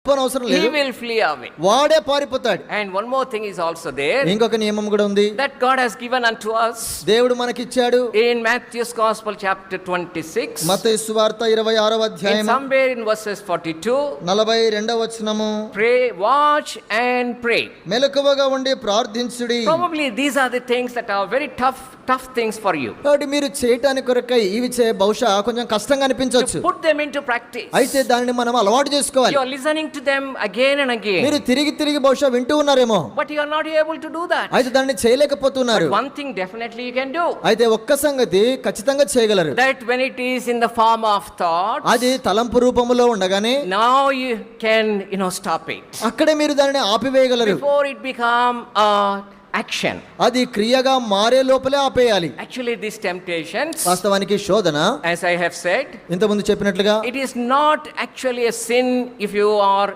అవసరం he లేదు, will flee away. వాడే పారిపోతాడు. And one more thing is also there, ఇంకొక నియమం కూడా ఉంది, that God has given unto us దేవుడు మనకిచ్చాడు. in Matthew's Gospel chapter 26, మత్తయి సువార్త 26వ in అధ్యాయం somewhere in verses 42, 42వ వచనము, pray, watch and pray. మెలకువగా ఉండి ప్రార్థించుడి. Probably these are the things that are very tough things for you. కాబట్టి మీరు చేయటానికి కొరకై ఇవి బహుశా కొంచెం కష్టంగా అనిపించవచ్చు. Put them into practice. అయితే దానిని మనం అలవాటు చేసుకోవాలి. You are listening to them again and again, మీరు తిరిగి బహుశా వింటూ ఉన్నారేమో, but you are not able to do that. అయితే దాన్ని చేయలేకపోతున్నారు. But one thing definitely you can do, అయితే ఒక్క సంగతి ఖచ్చితంగా చేయగలరు. that when it is in the form of thought, అది తలంపు రూపంలో ఉండగానే now you can stop it అక్కడే మీరు దానిని ఆపివేయగలరు. before it become a action. అది క్రియగా మారే లోపలే ఆపేయాలి. Actually these temptations, వాస్తవానికి శోధన, as I have said, ఇంతకుముందు చెప్పినట్లుగా, it is not actually a sin if you are